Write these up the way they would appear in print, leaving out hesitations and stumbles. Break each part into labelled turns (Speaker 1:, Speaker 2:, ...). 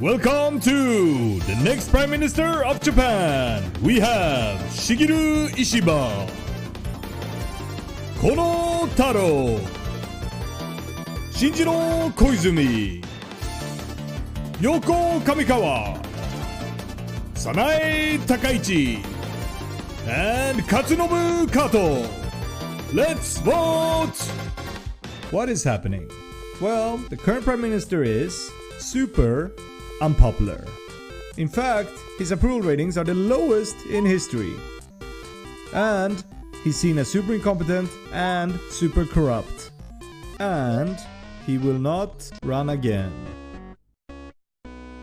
Speaker 1: Welcome to the next Prime Minister of Japan. We have Shigeru Ishiba, Kono Taro, Shinjiro Koizumi, Yoko Kamikawa, Sanae Takaichi, and Katsunobu Kato. Let's vote! What is happening? Well, the current Prime Minister is super unpopular. In fact, his approval ratings are the lowest in history. And he's seen as super incompetent and super corrupt. And he will not run again.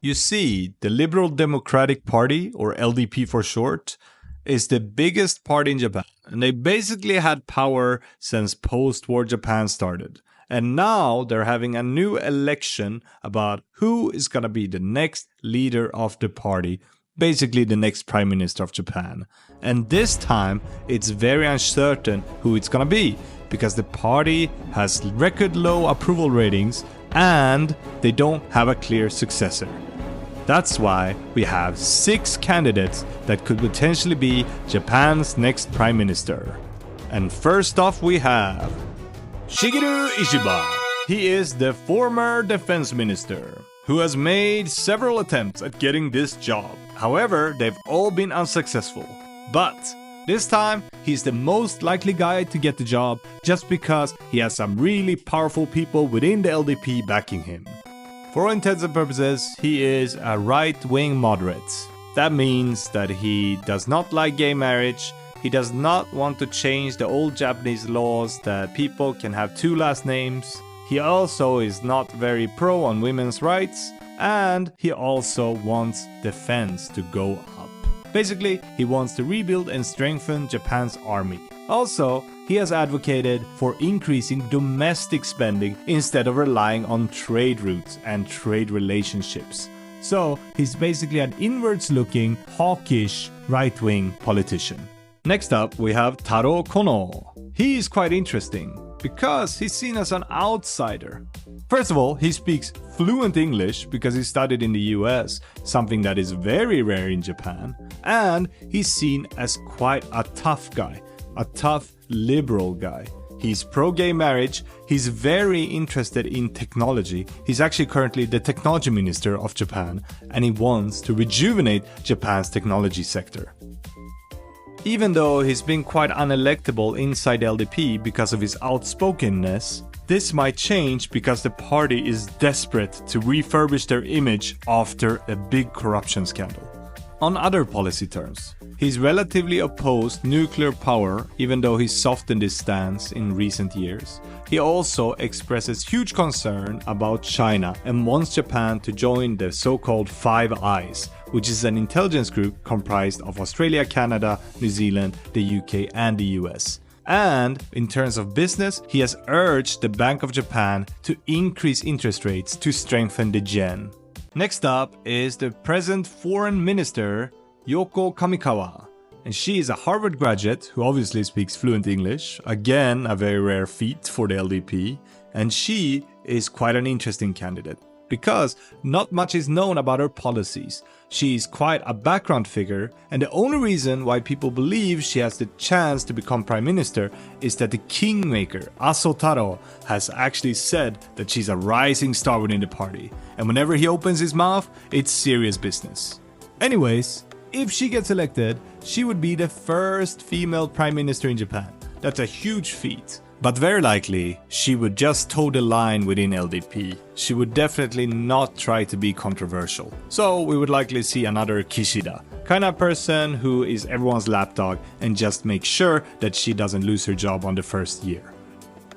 Speaker 2: You see, the Liberal Democratic Party, or LDP for short, is the biggest party in Japan. And they basically had power since post-war Japan started. And now they're having a new election about who is gonna be the next leader of the party, basically the next Prime Minister of Japan. And this time it's very uncertain who it's gonna be, because the party has record low approval ratings and they don't have a clear successor. That's why we have 6 candidates that could potentially be Japan's next Prime Minister. And first off we have Shigeru Ishiba. He is the former defense minister who has made several attempts at getting this job. However, they've all been unsuccessful. But this time, he's the most likely guy to get the job just because he has some really powerful people within the LDP backing him. For all intents and purposes, he is a right-wing moderate. That means that he does not like gay marriage. He does not want to change the old Japanese laws that people can have 2 last names. He also is not very pro on women's rights. And he also wants defense to go up. Basically, he wants to rebuild and strengthen Japan's army. Also, he has advocated for increasing domestic spending instead of relying on trade routes and trade relationships. So, he's basically an inwards-looking, hawkish, right-wing politician. Next up, we have Taro Kono. He is quite interesting because he's seen as an outsider. First of all, he speaks fluent English because he studied in the US, something that is very rare in Japan. And he's seen as quite a tough guy, a tough liberal guy. He's pro-gay marriage, he's very interested in technology. He's actually currently the technology minister of Japan, and he wants to rejuvenate Japan's technology sector. Even though he's been quite unelectable inside LDP because of his outspokenness, this might change because the party is desperate to refurbish their image after a big corruption scandal. On other policy terms, he's relatively opposed nuclear power, even though he's softened his stance in recent years. He also expresses huge concern about China and wants Japan to join the so-called Five Eyes, which is an intelligence group comprised of Australia, Canada, New Zealand, the UK and the US. And in terms of business, he has urged the Bank of Japan to increase interest rates to strengthen the yen. Next up is the present foreign minister, Yoko Kamikawa. And she is a Harvard graduate who obviously speaks fluent English, again a very rare feat for the LDP, and she is quite an interesting candidate because not much is known about her policies. She is quite a background figure, and the only reason why people believe she has the chance to become prime minister is that the kingmaker, Aso Taro, has actually said that she's a rising star within the party, and whenever he opens his mouth, it's serious business. Anyways, if she gets elected, she would be the first female prime minister in Japan. That's a huge feat. But very likely, she would just toe the line within LDP. She would definitely not try to be controversial. So we would likely see another Kishida, kind of person who is everyone's lapdog and just makes sure that she doesn't lose her job on the first year.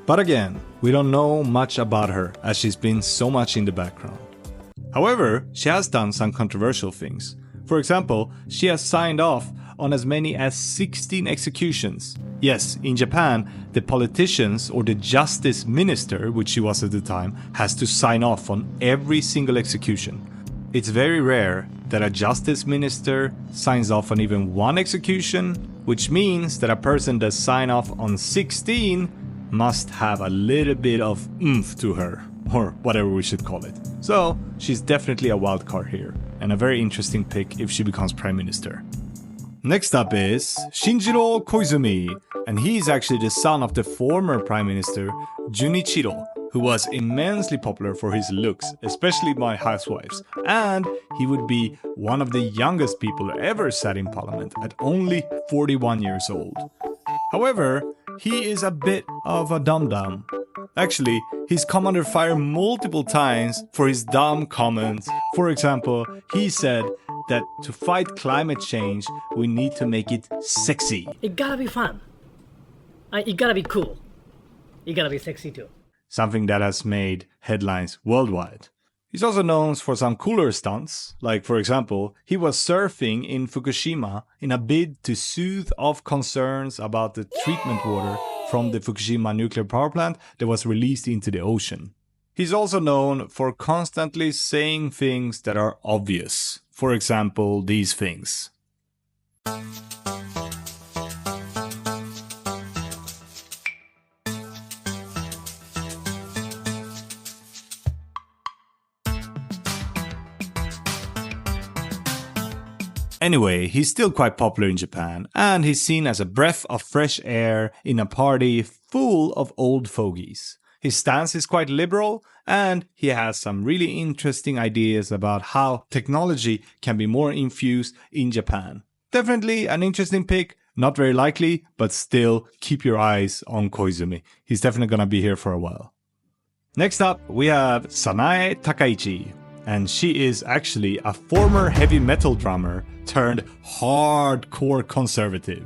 Speaker 2: But again, we don't know much about her as she's been so much in the background. However, she has done some controversial things. For example, she has signed off on as many as 16 executions. Yes, in Japan, the politicians or the justice minister, which she was at the time, has to sign off on every single execution. It's very rare that a justice minister signs off on even 1 execution, which means that a person that signs off on 16 must have a little bit of oomph to her. or whatever we should call it. So she's definitely a wild card here, and a very interesting pick if she becomes Prime Minister. Next up is Shinjiro Koizumi, and he's actually the son of the former Prime Minister Junichiro, who was immensely popular for his looks, especially by housewives, and he would be one of the youngest people ever sat in parliament at only 41 years old. However, he is a bit of a dum-dum. Actually, he's come under fire multiple times for his dumb comments. For example, he said that to fight climate change, we need to make it sexy.
Speaker 3: It gotta be fun. It gotta be cool. It gotta be sexy too.
Speaker 2: Something that has made headlines worldwide. He's also known for some cooler stunts, like for example, he was surfing in Fukushima in a bid to soothe off concerns about the treatment water from the Fukushima nuclear power plant that was released into the ocean. He's also known for constantly saying things that are obvious. For example, these things. Anyway, he's still quite popular in Japan, and he's seen as a breath of fresh air in a party full of old fogies. His stance is quite liberal, and he has some really interesting ideas about how technology can be more infused in Japan. Definitely an interesting pick, not very likely, but still keep your eyes on Koizumi. He's definitely gonna be here for a while. Next up, we have Sanae Takaichi. And she is actually a former heavy metal drummer turned hardcore conservative.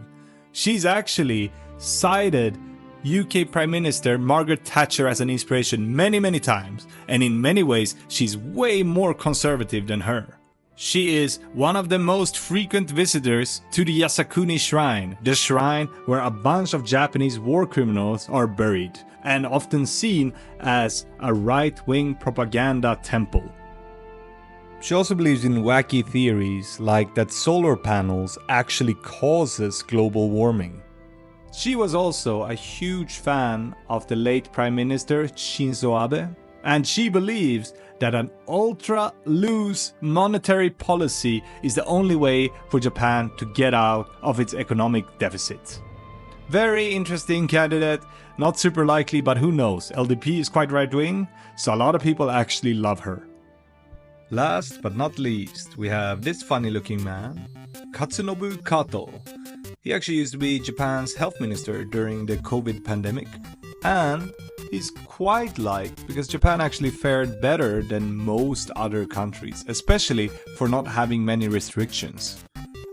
Speaker 2: She's actually cited UK Prime Minister Margaret Thatcher as an inspiration many times, and in many ways she's way more conservative than her. She is one of the most frequent visitors to the Yasukuni Shrine, the shrine where a bunch of Japanese war criminals are buried, and often seen as a right-wing propaganda temple. She also believes in wacky theories like that solar panels actually causes global warming. She was also a huge fan of the late Prime Minister Shinzo Abe, and she believes that an ultra-loose monetary policy is the only way for Japan to get out of its economic deficit. Very interesting candidate, not super likely, but who knows, LDP is quite right-wing, so a lot of people actually love her. Last but not least, we have this funny looking man, Katsunobu Kato. He actually used to be Japan's health minister during the COVID pandemic, and he's quite liked because Japan actually fared better than most other countries, especially for not having many restrictions.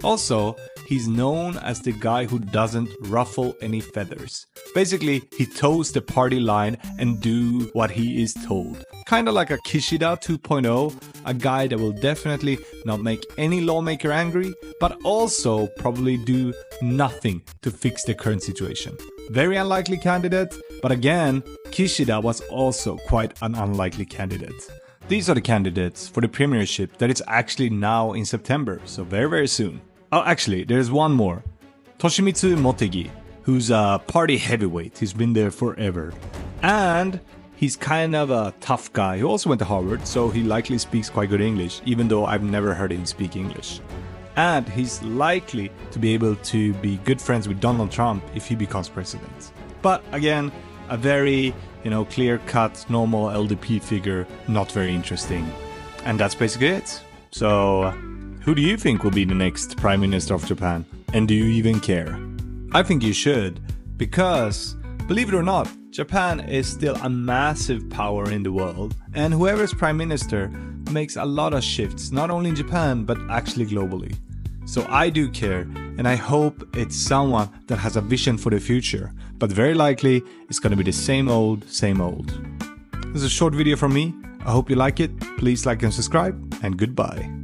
Speaker 2: Also, he's known as the guy who doesn't ruffle any feathers. Basically, he toes the party line and do what he is told. Kinda like a Kishida 2.0, a guy that will definitely not make any lawmaker angry, but also probably do nothing to fix the current situation. Very unlikely candidate, but again, Kishida was also quite an unlikely candidate. These are the candidates for the premiership that is actually now in September, so very soon. Oh, actually, there's one more. Toshimitsu Motegi, who's a party heavyweight. He's been there forever. And he's kind of a tough guy. He also went to Harvard, so he likely speaks quite good English, even though I've never heard him speak English. And he's likely to be able to be good friends with Donald Trump if he becomes president. But again, a very, clear-cut, normal LDP figure, not very interesting. And that's basically it. So, who do you think will be the next Prime Minister of Japan? And do you even care? I think you should, because, believe it or not, Japan is still a massive power in the world, and whoever's Prime Minister makes a lot of shifts, not only in Japan, but actually globally. So I do care, and I hope it's someone that has a vision for the future, but very likely it's gonna be the same old. This is a short video from me. I hope you like it. Please like and subscribe, and goodbye.